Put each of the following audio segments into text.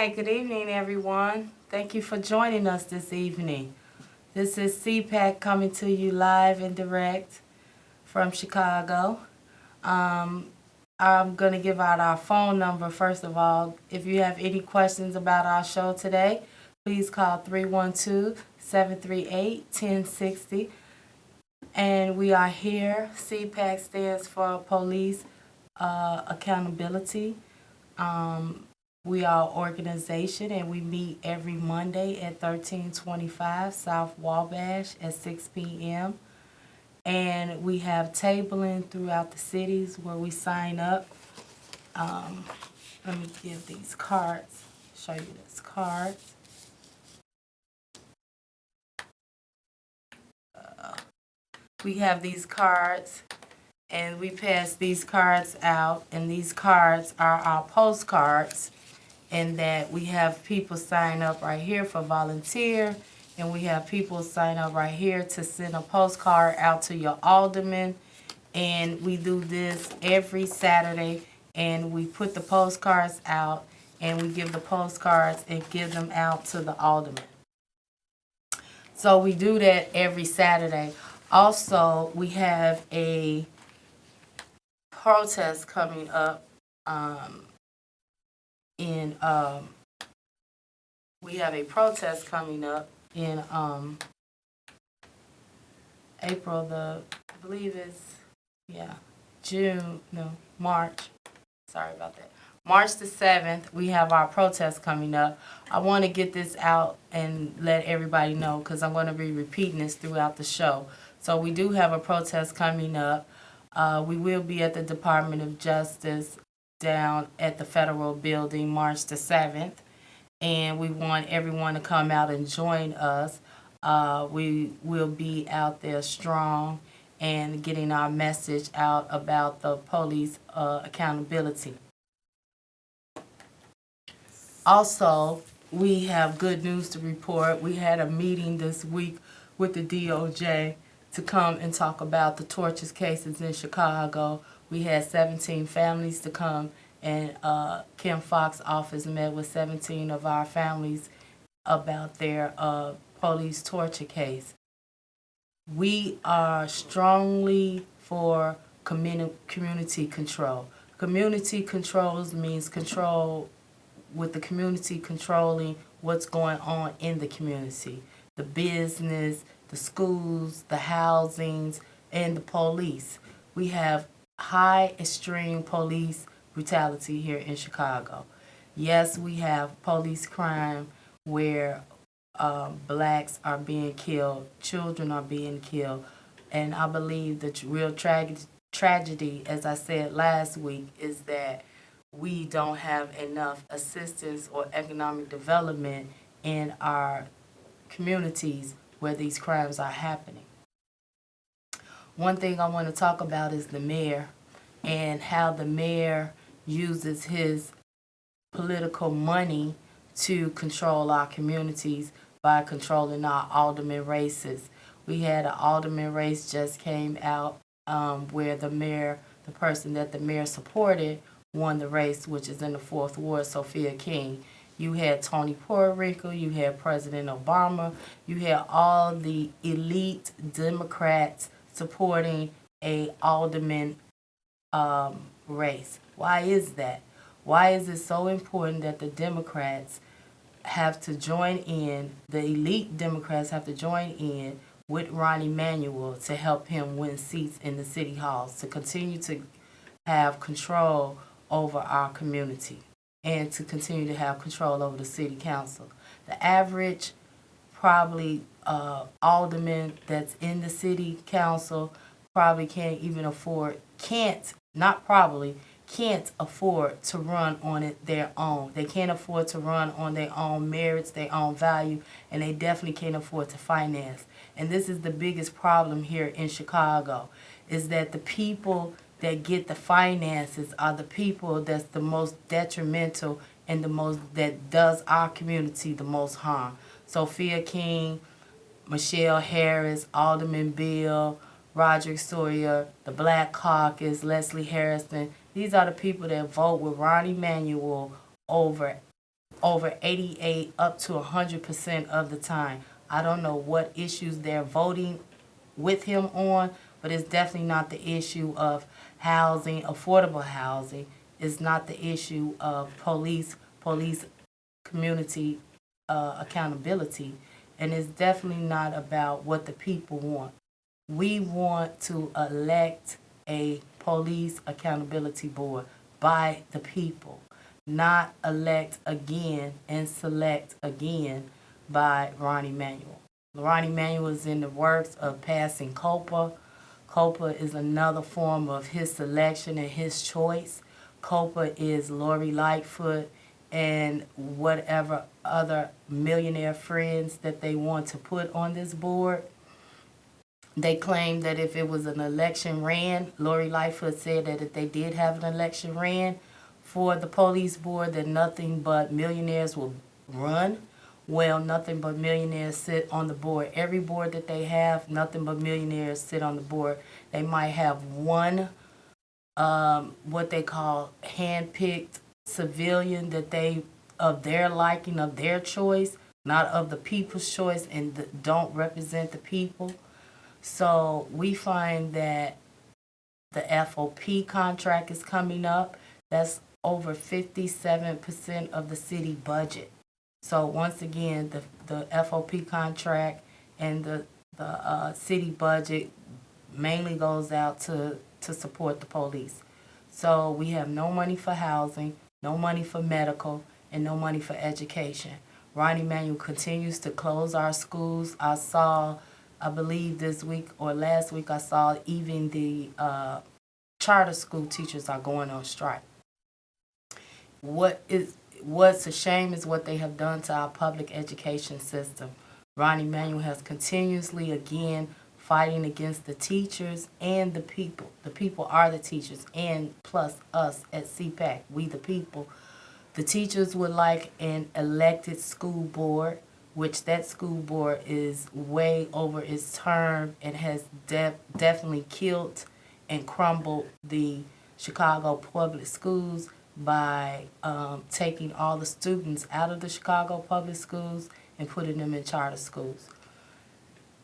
Hi, good evening, everyone. Thank you for joining us this evening. This is C.A.R.P.R coming to you live and direct from Chicago. I'm going to give out our phone number first of all. If you have any questions about our show today, please call 312-738-1060. And we are here. C.A.R.P.R stands for Police Accountability. We are an organization and we meet every Monday at 1325 South Wabash at 6 p.m. And we have tabling throughout the cities where we sign up. Let me give these cards, show you this card. We have these cards and we pass these cards out, and these cards are our postcards. And that we have people sign up right here for volunteer, and we have people sign up right here to send a postcard out to your alderman. And we do this every Saturday, and we put the postcards out, and we give the postcards and give them out to the alderman. So we do that every Saturday. Also, we have a protest coming up. We have a protest coming up in April I believe it's, March. Sorry about that. March the 7th, we have our protest coming up. I want to get this out and let everybody know because I'm going to be repeating this throughout the show. So we do have a protest coming up. We will be at the Department of Justice down at the Federal Building March the 7th, and we want everyone to come out and join us. We will be out there strong and getting our message out about the police accountability. Also, we have good news to report. We had a meeting this week with the DOJ to come and talk about the torture cases in Chicago. We had 17 families to come, and Kim Fox's office met with 17 of our families about their police torture case. We are strongly for community control. Community controls means control with the community controlling what's going on in the community. The business, the schools, the housings, and the police. We have high extreme police brutality here in Chicago. Yes, we have police crime where blacks are being killed, children are being killed, and I believe the real tragedy, as I said last week, is that we don't have enough assistance or economic development in our communities where these crimes are happening. One thing I want to talk about is the mayor and how the mayor uses his political money to control our communities by controlling our alderman races. We had an alderman race just came out where the mayor, the person that the mayor supported, won the race, which is in the 4th Ward, Sophia King. You had Tony Puerto Rico, you had President Obama, you had all the elite Democrats supporting a alderman race. Why is that? Why is it so important that the Democrats have to join in, the elite Democrats have to join in with Ronnie Manuel to help him win seats in the city halls, to continue to have control over our community and to continue to have control over the city council? The average probably alderman that's in the city council probably can't afford to run on their own. They can't afford to run on their own merits, their own value, and they definitely can't afford to finance. And this is the biggest problem here in Chicago, is that the people that get the finances are the people that's the most detrimental and the most that does our community the most harm. Sophia King, Michelle Harris, Alderman Bill, Roderick Sawyer, the Black Caucus, Leslie Harrison. These are the people that vote with Ronnie Manuel over over 88 up to 100% of the time. I don't know what issues they're voting with him on, but it's definitely not the issue of housing, affordable housing. It's not the issue of police community accountability, and it's definitely not about what the people want. We want to elect a police accountability board by the people, not elect again and select again by Ron Emanuel. Ron Emanuel is in the works of passing C.A.R.P.R. C.A.R.P.R is another form of his selection and his choice. C.A.R.P.R is Lori Lightfoot and whatever other millionaire friends that they want to put on this board. They claim that if it was an election ran, Lori Lightfoot said that if they did have an election ran for the police board, that nothing but millionaires will run. Well, nothing but millionaires sit on the board. Every board that they have, nothing but millionaires sit on the board. They might have one, what they call hand-picked civilian that they, of their liking, of their choice, not of the people's choice, and don't represent the people. So we find that the FOP contract is coming up. That's over 57% of the city budget. So once again, the FOP contract and the city budget mainly goes out to support the police. So we have no money for housing, no money for medical, and no money for education. Ron Emanuel continues to close our schools. I believe this week or last week, I saw even the charter school teachers are going on strike. What's a shame is what they have done to our public education system. Ron Emanuel has continuously, again, fighting against the teachers and the people. The people are the teachers, and plus us at C.A.R.P.R, we the people. The teachers would like an elected school board, which that school board is way over its term and has definitely killed and crumbled the Chicago public schools by taking all the students out of the Chicago public schools and putting them in charter schools.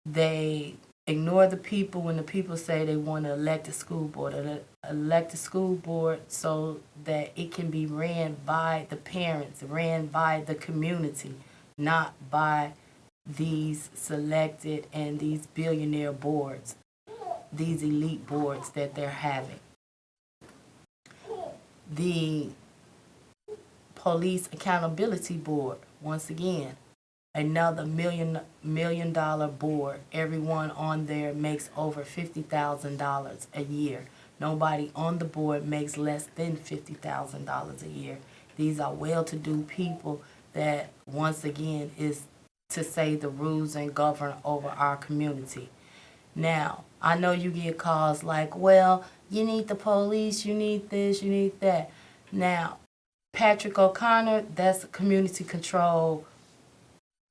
They ignore the people when the people say they want to elect a school board, elect a school board so that it can be ran by the parents, ran by the community, not by these selected and these billionaire boards, these elite boards that they're having. The Police Accountability Board, once again, another million dollar board. Everyone on there makes over $50,000 a year. Nobody on the board makes less than $50,000 a year. These are well-to-do people that, once again, is to say the rules and govern over our community. Now, I know you get calls like, well, you need the police, you need this, you need that. Now, Patrick O'Connor, that's a community control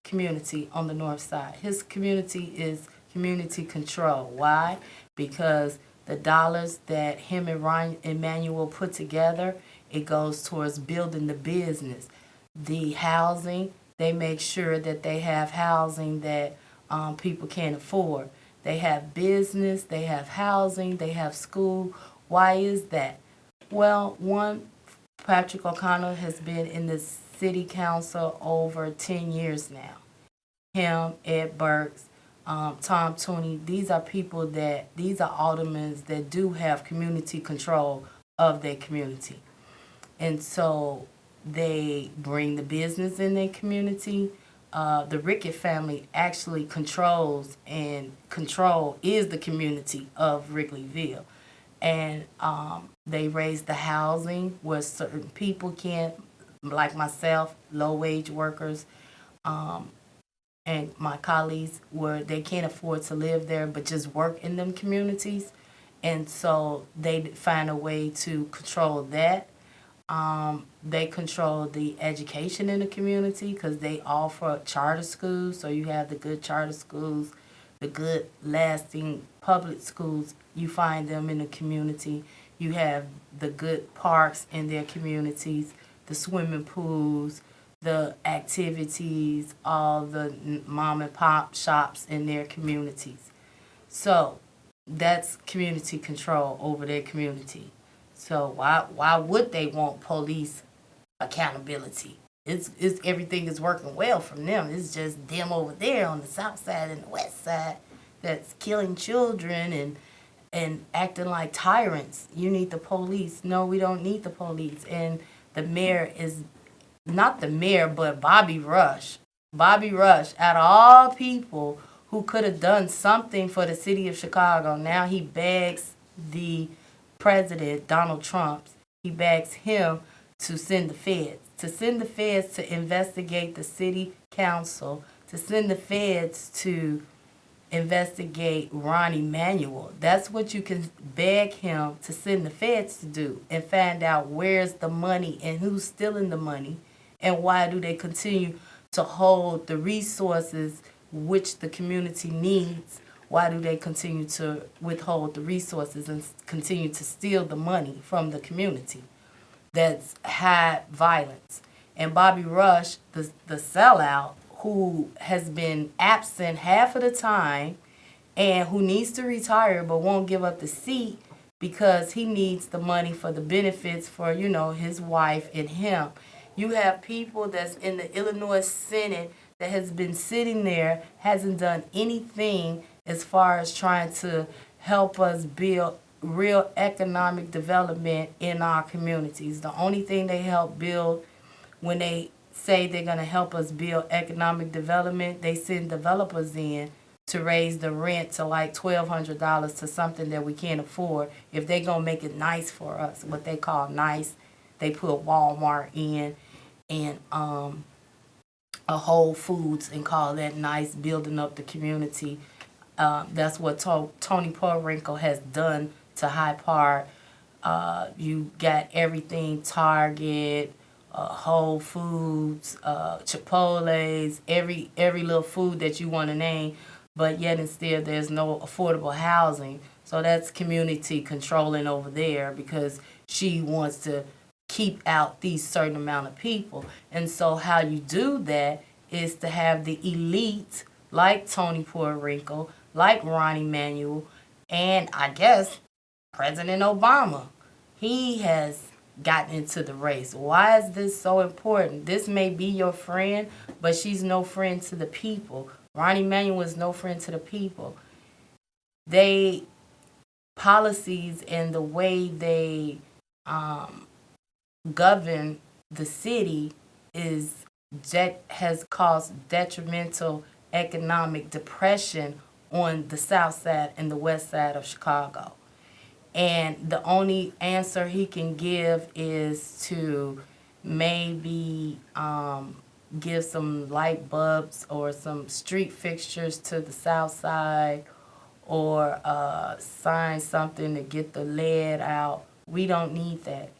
community on the north side. His community is community control. Why? Because the dollars that him and Ron Emanuel put together, it goes towards building the business. The housing, they make sure that they have housing that people can't afford. They have business, they have housing, they have school. Why is that? Well, one, Patrick O'Connor has been in the city council over 10 years now. Him, Ed Burks, Tom Tooney, these are people these are aldermen that do have community control of their community. And so they bring the business in their community. The Rickett family actually controls, and control is the community of Wrigleyville. And they raise the housing where certain people can't, like myself, low-wage workers, and my colleagues, where they can't afford to live there but just work in them communities. And so they find a way to control that. They control the education in the community because they offer charter schools. So you have the good charter schools, the good lasting public schools. You find them in the community. You have the good parks in their communities, the swimming pools, the activities, all the mom and pop shops in their communities. So that's community control over their community. So why would they want police accountability? It's everything is working well from them. It's just them over there on the south side and the west side that's killing children and acting like tyrants. You need the police. No, we don't need the police. And the mayor is not the mayor, but Bobby Rush. Bobby Rush, out of all people who could have done something for the city of Chicago, now he begs the president, Donald Trump, he begs him to send the feds. To send the feds to investigate the city council, to send the feds to investigate Ron Emanuel. That's what you can beg him to send the feds to do, and find out where's the money and who's stealing the money and why do they continue to hold the resources which the community needs. Why do they continue to withhold the resources and continue to steal the money from the community? That's high violence. And Bobby Rush, the sellout, who has been absent half of the time and who needs to retire but won't give up the seat because he needs the money for the benefits for, his wife and him. You have people that's in the Illinois Senate that has been sitting there, hasn't done anything as far as trying to help us build real economic development in our communities. The only thing they help build when they say they're going to help us build economic development, they send developers in to raise the rent to like $1,200 to something that we can't afford. If they're going to make it nice for us, what they call nice, they put Walmart in and a Whole Foods and call that nice, building up the community. That's what Tony Porrinkle has done to C.A.R.P.R. You got everything, Target, Whole Foods, Chipotle's, every little food that you want to name, but yet and still there's no affordable housing. So that's community controlling over there because she wants to keep out these certain amount of people. And so how you do that is to have the elite like Tony Porrinkle, like Ron Emanuel, and I guess President Obama. He has gotten into the race. Why is this so important? This may be your friend, but she's no friend to the people. Ron Emanuel is no friend to the people. They policies and the way they govern the city has caused detrimental economic depression on the south side and the west side of Chicago. And the only answer he can give is to maybe give some light bulbs or some street fixtures to the south side or sign something to get the lead out. We don't need that.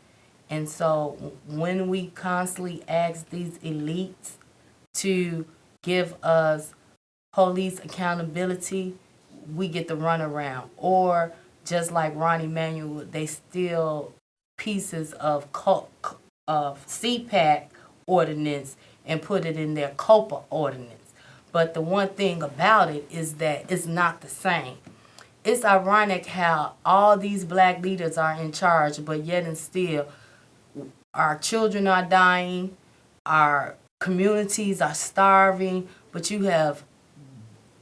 And so when we constantly ask these elites to give us police accountability, we get the runaround. Or just like Ron Emanuel, they steal pieces of C.A.R.P.R ordinance and put it in their C.A.R.P.R ordinance. But the one thing about it is that it's not the same. It's ironic how all these black leaders are in charge, but yet and still our children are dying, our communities are starving, but you have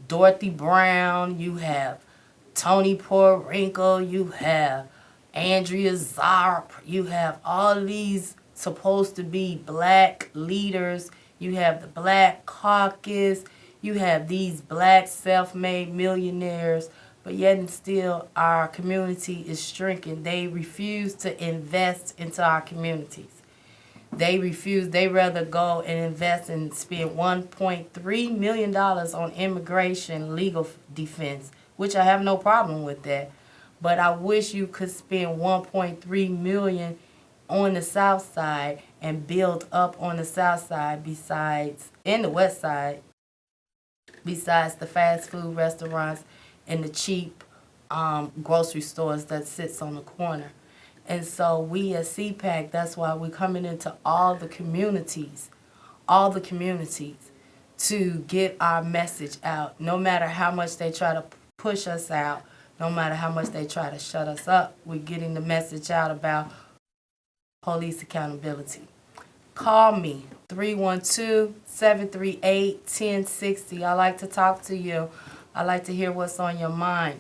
Dorothy Brown, you have Tony Porrinkle, you have Andrea Zarp, you have all these supposed to be black leaders, you have the Black Caucus, you have these black self-made millionaires, but yet and still our community is shrinking. They refuse to invest into our communities. They refuse. They rather go and invest and spend $1.3 million on immigration legal defense, which I have no problem with that. But I wish you could spend $1.3 million on the south side and build up on the south side and the west side, besides the fast food restaurants and the cheap grocery stores that sits on the corner. And so we at C.A.R.P.R, that's why we're coming into all the communities all the communities to get our message out. No matter how much they try to push us out, no matter how much they try to shut us up, we're getting the message out about police accountability. Call me, 312-738-1060. I like to talk to you. I like to hear what's on your mind.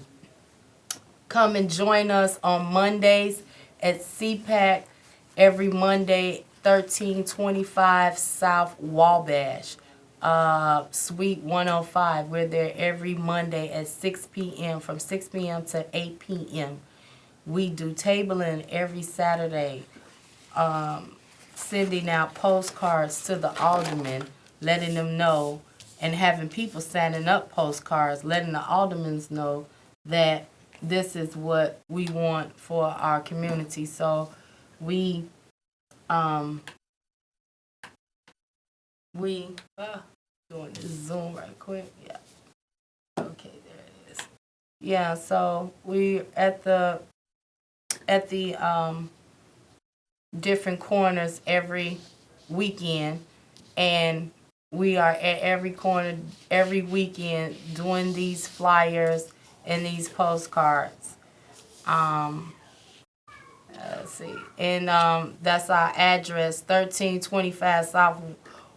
Come and join us on Mondays at C.A.R.P.R every Monday, 1325 South Wabash, Suite 105. We're there every Monday at 6 p.m., from 6 p.m. to 8 p.m. We do tabling every Saturday, sending out postcards to the aldermen, letting them know, and having people signing up postcards, letting the aldermen know that this is what we want for our community. So we doing this Zoom right quick. Yeah. Okay, there it is. Yeah, so we at the different corners every weekend, and we are at every corner every weekend doing these flyers and these postcards. Let's see, and that's our address, 1325 South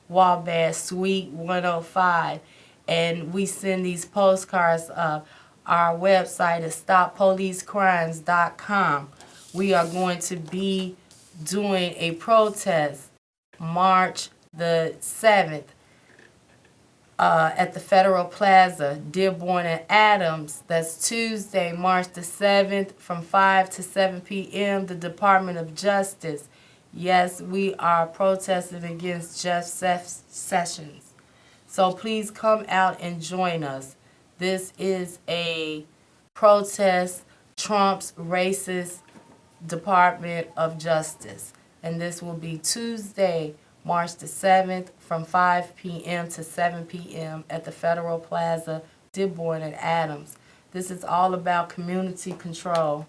Wabash, Suite 105, and we send these postcards up. Our website is stoppolicecrimes.com. We are going to be doing a protest March the 7th at the Federal Plaza, Dearborn and Adams. That's Tuesday, March the 7th, from 5 to 7 p.m. The Department of Justice. Yes, we are protesting against Jeff Sessions. So please come out and join us. This is a protest Trump's racist Department of Justice. And this will be Tuesday, March the 7th, from 5 p.m. to 7 p.m. at the Federal Plaza, Dearborn and Adams. This is all about community control.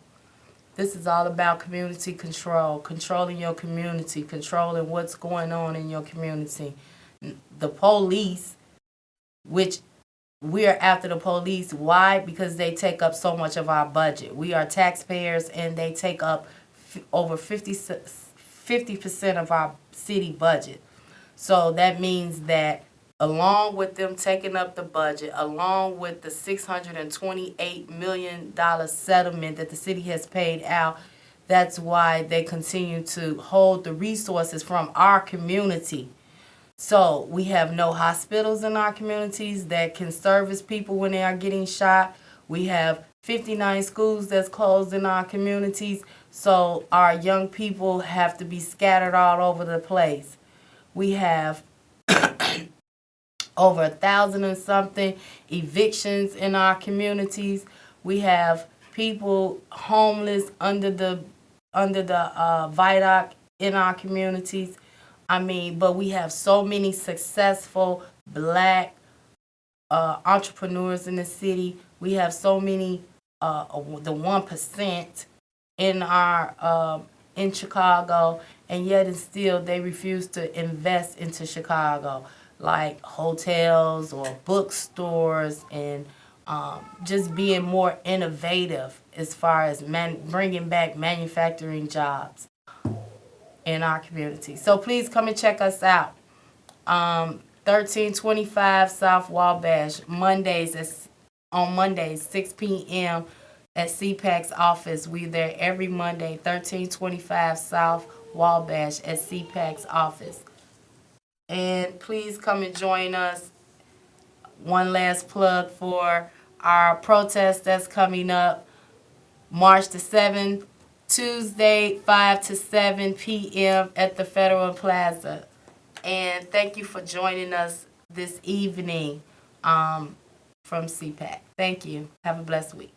This is all about community control, controlling your community, controlling what's going on in your community. The police, which we're after the police. Why? Because they take up so much of our budget. We are taxpayers, and they take up over 50% of our city budget. So that means that along with them taking up the budget, along with the $628 million settlement that the city has paid out, that's why they continue to hold the resources from our community. So we have no hospitals in our communities that can service people when they are getting shot. We have 59 schools that's closed in our communities. So our young people have to be scattered all over the place. We have over 1,000 and something evictions in our communities. We have people homeless under the viaduct in our communities. I mean, but we have so many successful black entrepreneurs in the city. We have so many the 1% in our in Chicago, and yet and still they refuse to invest into Chicago, like hotels or bookstores, and just being more innovative as far as bringing back manufacturing jobs in our community. So please come and check us out. 1325 South Wabash, on Mondays, 6 p.m. at C.A.R.P.R's office. We're there every Monday, 1325 South Wabash at C.A.R.P.R's office. And please come and join us. One last plug for our protest that's coming up March the 7th, Tuesday, 5 to 7 p.m. at the Federal Plaza. And thank you for joining us this evening from C.A.R.P.R. Thank you. Have a blessed week.